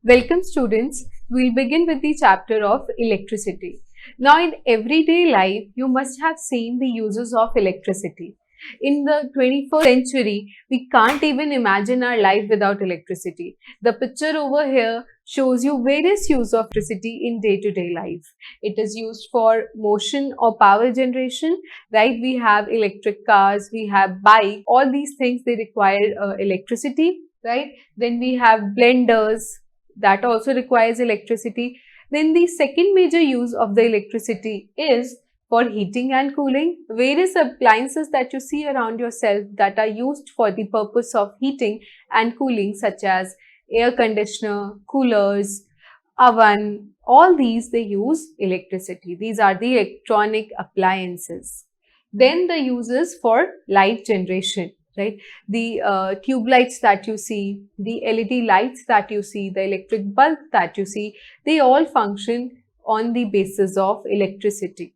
Welcome students, we'll begin with the chapter of electricity. Now in everyday life, you must have seen the uses of electricity. In the 21st century, we can't even imagine our life without electricity. The picture over here shows you various uses of electricity in day-to-day life. It is used for motion or power generation, right? We have electric cars, we have bike, all these things they require electricity, right? Then we have blenders, that also requires electricity. Then the second major use of the electricity is for heating and cooling. Various appliances that you see around yourself that are used for the purpose of heating and cooling, such as air conditioner, coolers, oven, all these they use electricity. These are the electronic appliances. Then the uses for light generation, right? The tube lights that you see, the LED lights that you see, the electric bulb that you see, they all function on the basis of electricity.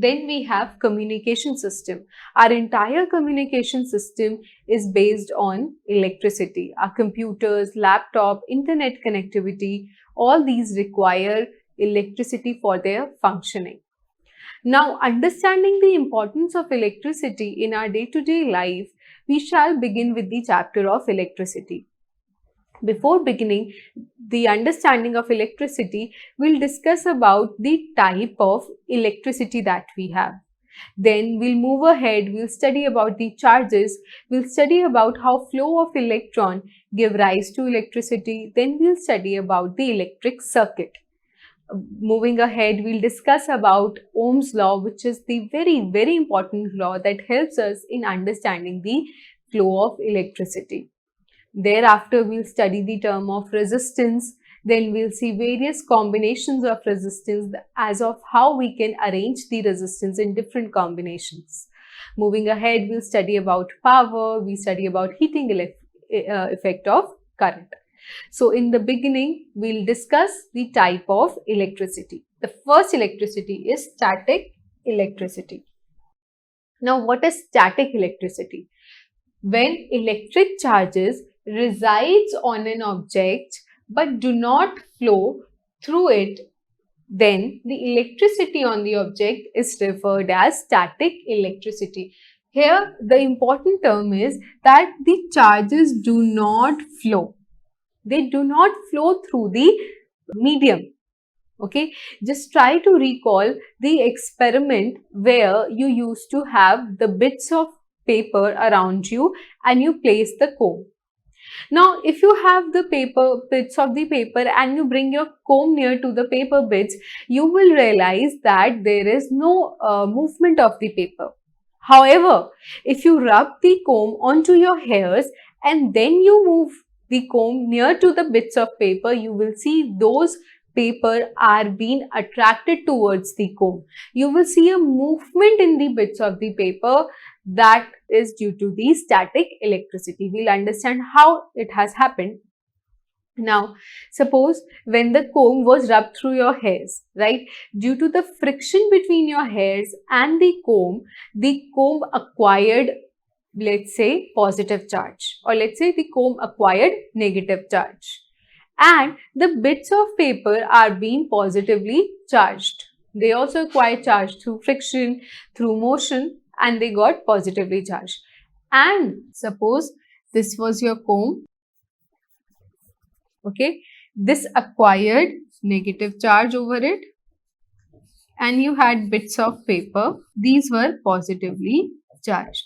Then we have communication system. Our entire communication system is based on electricity. Our computers, laptop, internet connectivity, all these require electricity for their functioning. Now, understanding the importance of electricity in our day-to-day life, we shall begin with the chapter of electricity. Before beginning the understanding of electricity, we'll discuss about the type of electricity that we have. Then we'll move ahead, we'll study about the charges, we'll study about how flow of electron give rise to electricity, then we'll study about the electric circuit. Moving ahead, we'll discuss about Ohm's law, which is the very important law that helps us in understanding the flow of electricity. Thereafter, we'll study the term of resistance. Then we'll see various combinations of resistance as of how we can arrange the resistance in different combinations. Moving ahead, we'll study about power, we study about heating effect of current. So in the beginning, we'll discuss the type of electricity. The first electricity is static electricity. Now, what is static electricity? When electric charges resides on an object but do not flow through it, then the electricity on the object is referred as static electricity. Here, the important term is that the charges do not flow. They do not flow through the medium. Okay, just try to recall the experiment where you used to have the bits of paper around you and you place the comb. Now, if you have the bits of the paper and you bring your comb near to the paper bits, you will realize that there is no movement of the paper. However, if you rub the comb onto your hairs and then you move the comb near to the bits of paper, you will see those paper are being attracted towards the comb. You will see a movement in the bits of the paper that is due to the static electricity. We'll understand how it has happened. Now, suppose when the comb was rubbed through your hairs, right? Due to the friction between your hairs and the comb acquired, let's say, positive charge, or let's say the comb acquired negative charge. And the bits of paper are being positively charged. They also acquire charge through friction, through motion, and they got positively charged. And suppose this was your comb. Okay, this acquired negative charge over it, and you had bits of paper. These were positively charged.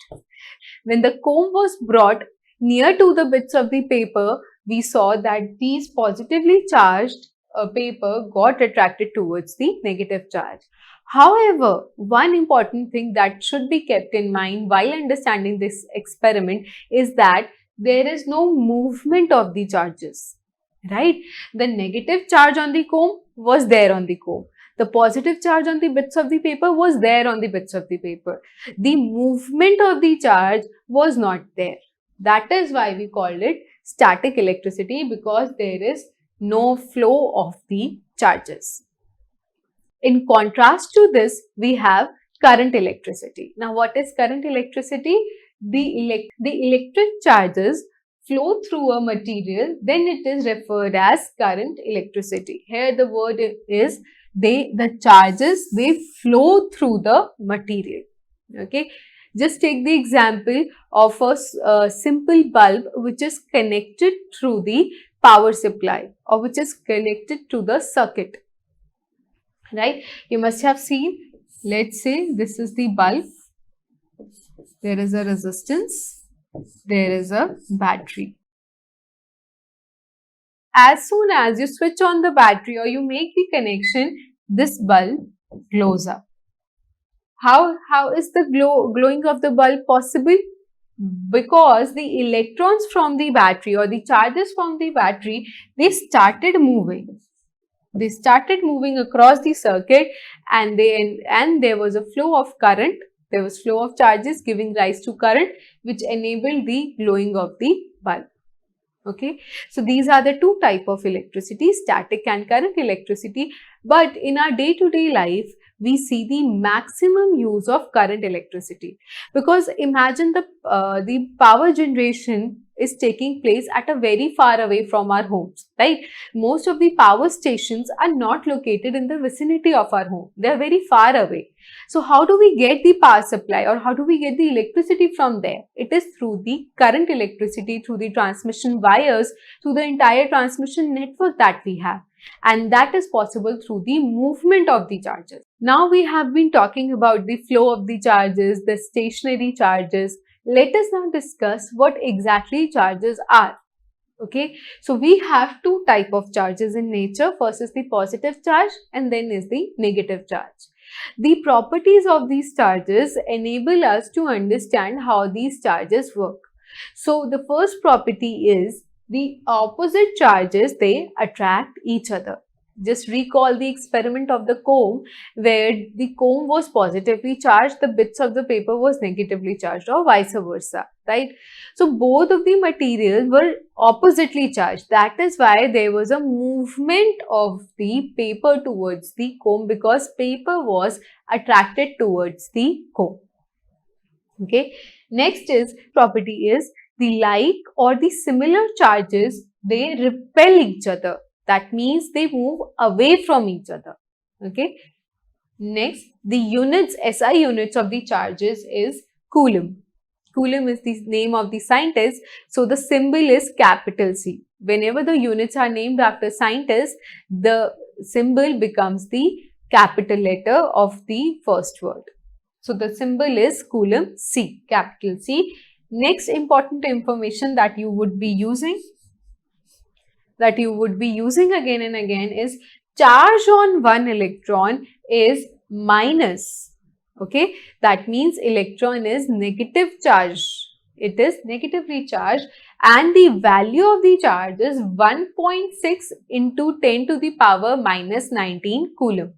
When the comb was brought near to the bits of the paper, we saw that these positively charged paper got attracted towards the negative charge. However, one important thing that should be kept in mind while understanding this experiment is that there is no movement of the charges, right? The negative charge on the comb was there on the comb. The positive charge on the bits of the paper was there on the bits of the paper. The movement of the charge was not there. That is why we called it static electricity, because there is no flow of the charges. In contrast to this, we have current electricity. Now, what is current electricity? The electric charges flow through a material, then it is referred as current electricity. Here the word is the charges, they flow through the material. Okay. Just take the example of a simple bulb which is connected through the power supply or which is connected to the circuit. Right? You must have seen, let's say this is the bulb, there is a resistance, there is a battery. As soon as you switch on the battery or you make the connection, this bulb glows up. How is the glowing of the bulb possible? Because the electrons from the battery or the charges from the battery, they started moving. They started moving across the circuit, and there was a flow of current. There was flow of charges giving rise to current, which enabled the glowing of the bulb. Okay, so these are the two types of electricity, static and current electricity. But in our day-to-day life, we see the maximum use of current electricity, because imagine the power generation is taking place at a very far away from our homes, right? Most of the power stations are not located in the vicinity of our home. They are very far away. So how do we get the power supply or how do we get the electricity from there? It is through the current electricity, through the transmission wires, through the entire transmission network that we have. And that is possible through the movement of the charges. Now we have been talking about the flow of the charges, the stationary charges. Let us now discuss what exactly charges are. Okay, so we have two types of charges in nature. First is the positive charge and then is the negative charge. The properties of these charges enable us to understand how these charges work. So the first property is the opposite charges, they attract each other. Just recall the experiment of the comb, where the comb was positively charged, the bits of the paper was negatively charged, or vice versa, right? So both of the materials were oppositely charged. That is why there was a movement of the paper towards the comb, because paper was attracted towards the comb. Okay. Next is property is the like or the similar charges, they repel each other. That means they move away from each other. Okay. Next, the units, SI units of the charges is coulomb. Coulomb is the name of the scientist. So the symbol is capital C. Whenever the units are named after scientists, the symbol becomes the capital letter of the first word. So the symbol is coulomb C, capital C. Next important information that you would be using again and again is charge on one electron is minus. Okay, that means electron is negative charge. It is negatively charged, and the value of the charge is 1.6 into 10 to the power minus 19 coulomb.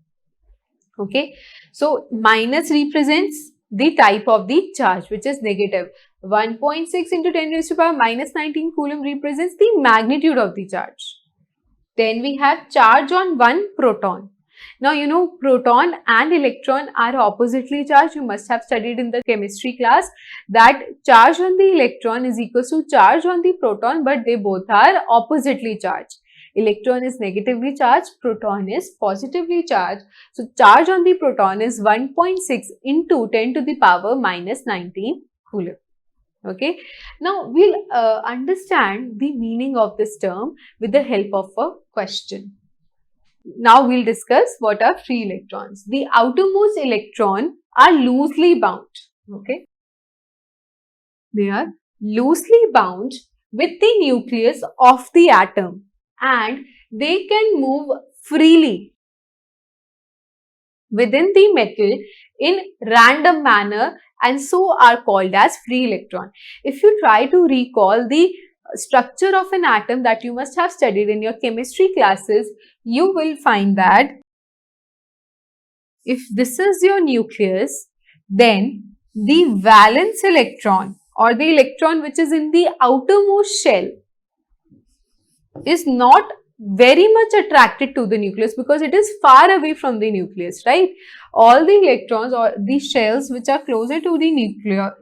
Okay, so minus represents the type of the charge, which is negative. 1.6 into 10 raised to the power minus 19 coulomb represents the magnitude of the charge. Then we have charge on one proton. Now, you know, proton and electron are oppositely charged. You must have studied in the chemistry class that charge on the electron is equal to charge on the proton, but they both are oppositely charged. Electron is negatively charged, proton is positively charged. So, charge on the proton is 1.6 into 10 to the power minus 19 coulomb. Okay. Now, we'll understand the meaning of this term with the help of a question. Now, we'll discuss what are free electrons. The outermost electron are loosely bound. Okay. They are loosely bound with the nucleus of the atom, and they can move freely within the metal in random manner, and so are called as free electron. If you try to recall the structure of an atom that you must have studied in your chemistry classes, you will find that if this is your nucleus, then the valence electron or the electron which is in the outermost shell is not very much attracted to the nucleus because it is far away from the nucleus, right? All the electrons or the shells which are closer to the nucleus,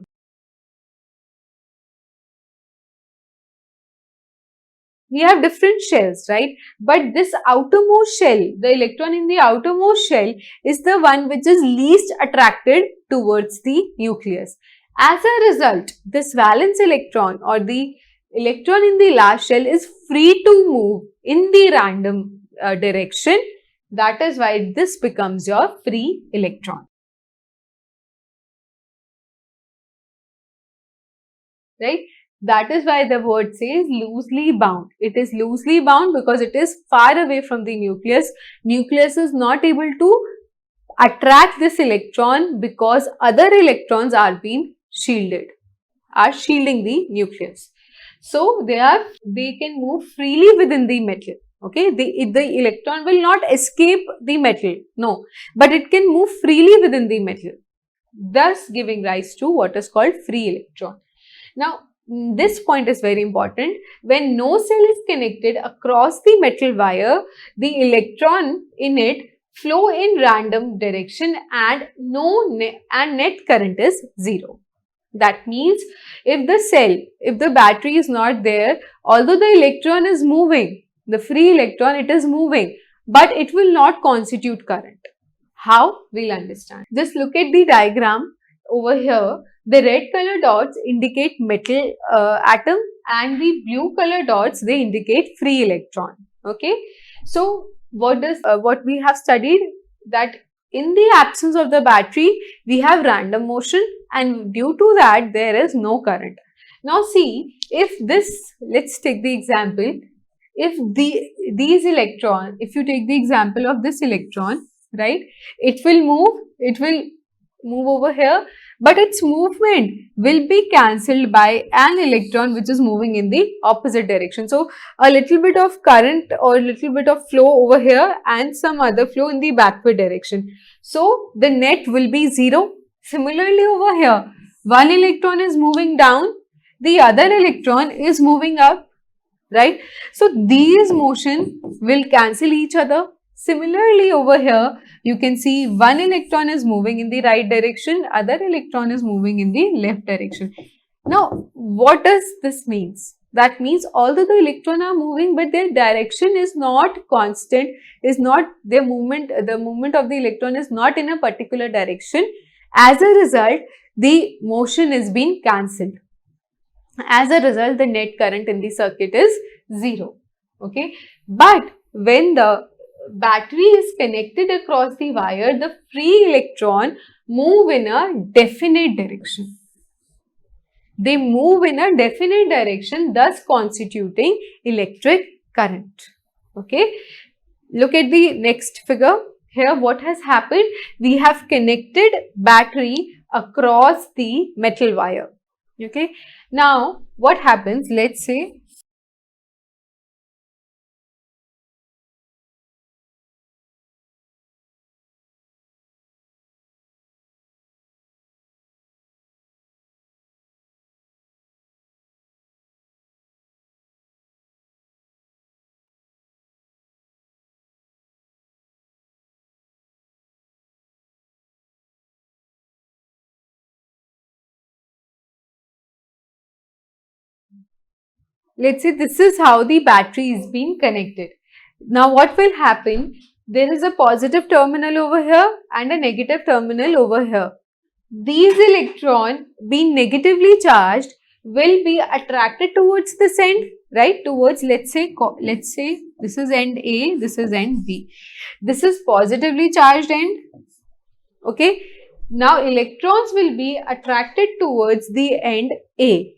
we have different shells, right? But this outermost shell, the electron in the outermost shell is the one which is least attracted towards the nucleus. As a result, this valence electron or the electron in the last shell is free to move in the random direction. That is why this becomes your free electron, right? That is why the word says loosely bound. It is loosely bound because it is far away from the nucleus. Nucleus is not able to attract this electron because other electrons are being shielded, are shielding the nucleus. So they can move freely within the metal. Okay, the electron will not escape the metal, no, but it can move freely within the metal, thus giving rise to what is called free electron. Now, this point is very important. When no cell is connected across the metal wire, the electron in it flow in random direction and net current is 0. That means if the battery is not there, although the electron is moving, the free electron, it is moving, but it will not constitute current. How? We'll understand. Just look at the diagram over here. The red color dots indicate metal atom and the blue color dots, they indicate free electron. Okay. So, what we have studied, that in the absence of the battery, we have random motion and due to that, there is no current. Now, see, if this, let's take the example, if these electron, if you take the example of this electron, right, it will move over here, but its movement will be cancelled by an electron which is moving in the opposite direction. So, a little bit of current or a little bit of flow over here and some other flow in the backward direction. So, the net will be 0. Similarly, over here, one electron is moving down, the other electron is moving up, right? So, these motion will cancel each other. Similarly, over here, you can see one electron is moving in the right direction, other electron is moving in the left direction. Now, what does this mean? That means although the electron are moving, but their direction is not constant, is not their movement, the movement of the electron is not in a particular direction. As a result, the motion is being cancelled. As a result, the net current in the circuit is 0. Okay, but when the battery is connected across the wire, the free electron move in a definite direction. They move in a definite direction, thus constituting electric current. Okay, look at the next figure. Here what has happened? We have connected battery across the metal wire. Okay, now what happens? Let's say this is how the battery is being connected. Now what will happen? There is a positive terminal over here and a negative terminal over here. These electrons being negatively charged will be attracted towards this end, right? Towards, let's say this is end A, this is end B. This is positively charged end. Okay. Now electrons will be attracted towards the end A.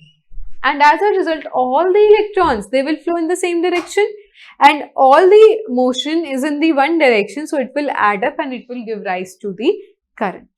And as a result, all the electrons, they will flow in the same direction and all the motion is in the one direction. So, it will add up and it will give rise to the current.